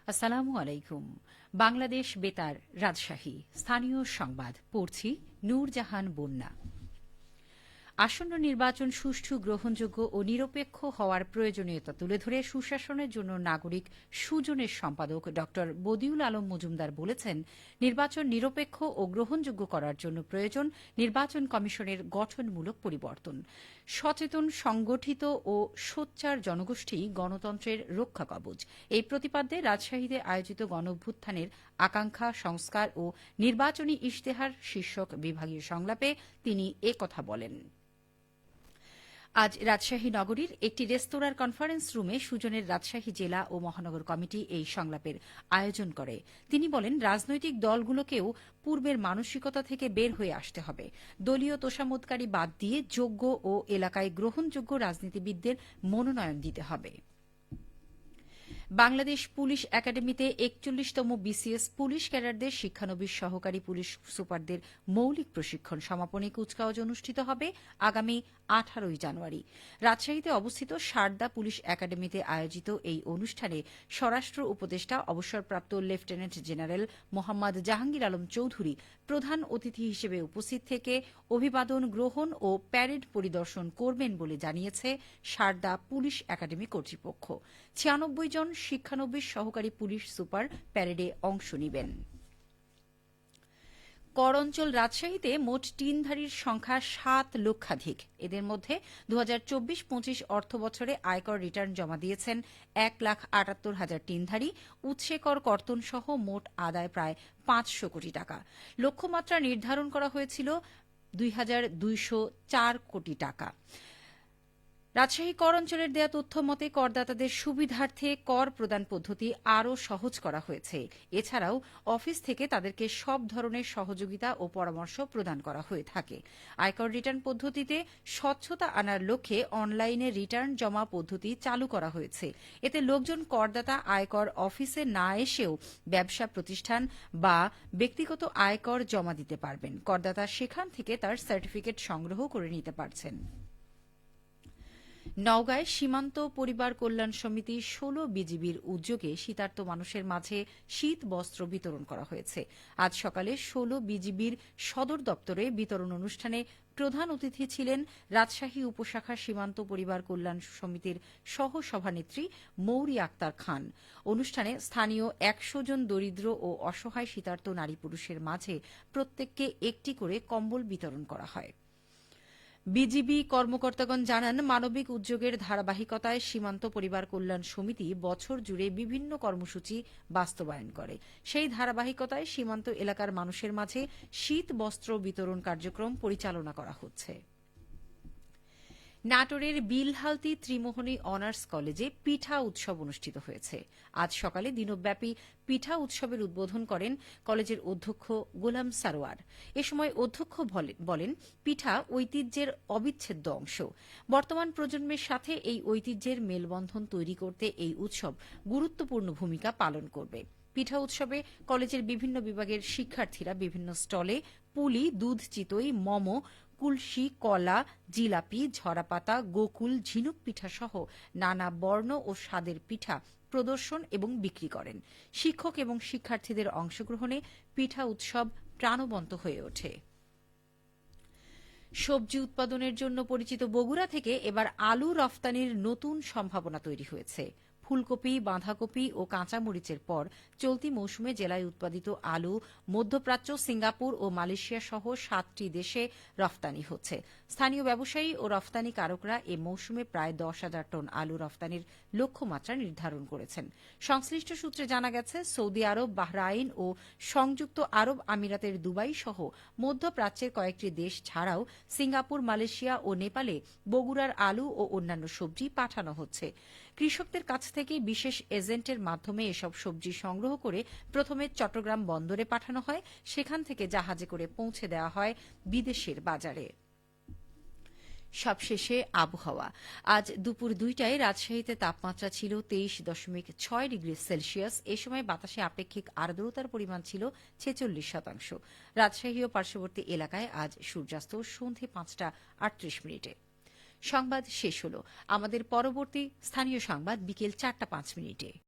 আসসালামু আলাইকুম। বাংলাদেশ বেতার, রাজশাহী। স্থানীয় সংবাদ পড়ছি নূরজাহান বন্যা। আসন্ন নির্বাচন সুষ্ঠু, গ্রহণযোগ্য ও নিরপেক্ষ হওয়ার প্রয়োজনীয়তা তুলে ধরে সুশাসনের জন্য নাগরিক সুজনের সম্পাদক ড বদিউল আলম মজুমদার বলেছেন, নির্বাচন নিরপেক্ষ ও গ্রহণযোগ্য করার জন্য প্রয়োজন নির্বাচন কমিশনের গঠনমূলক পরিবর্তন। সচেতন, সংগঠিত ও সোচ্চার জনগোষ্ঠী গণতন্ত্রের রক্ষা কবচ। এই প্রতিপাদ্যে রাজশাহীতে আয়োজিত গণঅভ্যুত্থানের আকাঙ্ক্ষা, সংস্কার ও নির্বাচনী ইশতেহার শীর্ষক বিভাগীয় সংলাপে তিনি একথা বলেন। আজ রাজশাহী নগরীর একটি রেস্তোরাঁর কনফারেন্স রুমে সুজনের রাজশাহী জেলা ও মহানগর কমিটি এই সংলাপের আয়োজন করে। তিনি বলেন, রাজনৈতিক দলগুলোকেও পূর্বের মানসিকতা থেকে বের হয়ে আসতে হবে। দলীয় তোষামোদকারী বাদ দিয়ে যোগ্য ও এলাকায় গ্রহণযোগ্য রাজনীতিবিদদের মনোনয়ন দিতে হবে। বাংলাদেশ পুলিশ একাডেমিতে ৪১তম বিসিএস পুলিশ ক্যাডারদের শিক্ষানবিশ সহকারী পুলিশ সুপারদের মৌলিক প্রশিক্ষণ সমাপনী কুচকাওয়াজ অনুষ্ঠিত হবে আগামী ১৮ জানুয়ারি। রাজশাহীতে অবস্থিত সারদা পুলিশ একাডেমিতে আয়োজিত এই অনুষ্ঠানে স্বরাষ্ট্র উপদেষ্টা অবসরপ্রাপ্ত লেফটেন্যান্ট জেনারেল মোহাম্মদ জাহাঙ্গীর আলম চৌধুরী প্রধান অতিথি হিসেবে উপস্থিত থেকে অভিবাদন গ্রহণ ও প্যারেড পরিদর্শন করবেন বলে জানিয়েছে সারদা পুলিশ একাডেমি কর্তৃপক্ষ। ৯৬ জন শিক্ষানবিশ সহকারী পুলিশ সুপার প্যারেডে অংশ নেবেন। কর অঞ্চল রাজশাহীতে মোট টিনধারীর সংখ্যা ৭ লক্ষাধিক। এদের মধ্যে ২০২৪-২৫ অর্থবছরে আয়কর রিটার্ন জমা দিয়েছেন ১,৭৮,০০০ টিনধারী। উৎসে কর কর্তন সহ মোট আদায় প্রায় ৫০০ কোটি টাকা। লক্ষ্যমাত্রা নির্ধারণ করা হয়েছিল ২,২০৪ কোটি টাকা। রাজশাহী কর অঞ্চলের দেয়া তথ্য মতে করদাতাদের সুবিধার্থে কর প্রদান পদ্ধতি আরও সহজ করা হয়েছে। এছাড়াও অফিস থেকে তাদেরকে সব ধরনের সহযোগিতা ও পরামর্শ প্রদান করা হয়ে থাকে। আয়কর রিটার্ন পদ্ধতিতে স্বচ্ছতা আনার লক্ষ্যে অনলাইনে রিটার্ন জমা পদ্ধতি চালু করা হয়েছে। এতে লোকজন করদাতা আয়কর অফিসে না এসেও ব্যবসা প্রতিষ্ঠান বা ব্যক্তিগত আয়কর জমা দিতে পারবেন। করদাতা সেখান থেকে তার সার্টিফিকেট সংগ্রহ করে নিতে পারছেন। নওগাঁয় সীমান্ত পরিবার কল্যাণ সমিতি ১৬ বিজিবির উদ্যোগে শীতার্ত মানুষের মাঝে শীত বস্ত্র বিতরণ করা হয়েছে। আজ সকালে ১৬ বিজিবির সদর দপ্তরে বিতরণ অনুষ্ঠানে প্রধান অতিথি ছিলেন রাজশাহী উপশাখা সীমান্ত পরিবার কল্যাণ সমিতির সহ সভানেত্রী মৌরি আক্তার খান। অনুষ্ঠানে স্থানীয় ১০০ জন দরিদ্র ও অসহায় শীতার্ত নারী পুরুষের মাঝে প্রত্যেককে একটি করে কম্বল বিতরণ করা হয়। বিজিবি কর্মকর্তাগণ জানান, মানবিক উদ্যোগের ধারাবাহিকতায় সীমান্ত পরিবার কল্যাণ সমিতি বছর জুড়ে বিভিন্ন কর্মসূচি বাস্তবায়ন করে। সেই ধারাবাহিকতায় সীমান্ত এলাকার মানুষের মাঝে শীত বস্ত্র বিতরণ কার্যক্রম পরিচালনা করা হচ্ছে। নাটোরের বিলহালতি ত্রিমোহনী অনার্স কলেজে পিঠা উৎসব অনুষ্ঠিত হয়েছে। আজ সকালে দিনব্যাপী পিঠা উৎসবের উদ্বোধন করেন কলেজের অধ্যক্ষ গোলাম সারোয়ার। এ সময় অধ্যক্ষ বলেন, পিঠা ঐতিহ্যের অবিচ্ছেদ্য অংশ। বর্তমান প্রজন্মের সাথে এই ঐতিহ্যের মেলবন্ধন তৈরি করতে এই উৎসব গুরুত্বপূর্ণ ভূমিকা পালন করবে। পিঠা উৎসবে কলেজের বিভিন্ন বিভাগের শিক্ষার্থীরা বিভিন্ন স্টলে পুলি, দুধ চিতই, মোমো, কুলসি, কলা, জিলাপি, ঝরাপাতা, গোকুল, ঝিনুক পিঠা সহ নানা বর্ণ ও স্বাদের পিঠা প্রদর্শন এবং বিক্রি করেন। শিক্ষক এবং শিক্ষার্থীদের অংশগ্রহণে পিঠা উৎসব প্রাণবন্ত হয়ে ওঠে। সবজি উৎপাদনের জন্য পরিচিত বগুড়া থেকে এবার আলু রফতানির নতুন সম্ভাবনা তৈরি হয়েছে। ফুলকপি, বাঁধাকপি ও কাঁচামরিচের পর চলতি মৌসুমে জেলায় উৎপাদিত আলু মধ্যপ্রাচ্য, সিঙ্গাপুর ও মালয়েশিয়া সহ ৭টি দেশে রফতানি হচ্ছে। স্থানীয় ব্যবসায়ী ও রফতানিকারকরা এ মৌসুমে প্রায় ১০,০০০ টন আলু রফতানির লক্ষ্যমাত্রা নির্ধারণ করেছেন। সংশ্লিষ্ট সূত্রে জানা গেছে, সৌদি আরব, বাহরাইন ও সংযুক্ত আরব আমিরাতের দুবাই সহ মধ্যপ্রাচ্যের কয়েকটি দেশ ছাড়াও সিঙ্গাপুর, মালয়েশিয়া ও নেপালে বগুড়ার আলু ও অন্যান্য সবজি পাঠানো হচ্ছে। কৃষকদের কাছ থেকে বিশেষ এজেন্টের মাধ্যমে এসব সবজি সংগ্রহ করে প্রথমে চট্টগ্রাম বন্দরে পাঠানো হয়, সেখান থেকে জাহাজে করে পৌঁছে দেওয়া হয় বিদেশের বাজারে। সবশেষে আবহাওয়া। আজ দুপুর ২টায় রাজশাহীতে তাপমাত্রা ছিল ২৩.৬ ডিগ্রি সেলসিয়াস। এ সময় বাতাসে আপেক্ষিক আর্দ্রতার পরিমাণ ছিল ৪৬%। রাজশাহী ও পার্শ্ববর্তী এলাকায় আজ সূর্যাস্ত সন্ধ্যে ৫টা ৩৮ মিনিটে। সংবাদ শেষ হল। আমাদের পরবর্তী স্থানীয় সংবাদ বিকেল ৪টা ৫ মিনিটে।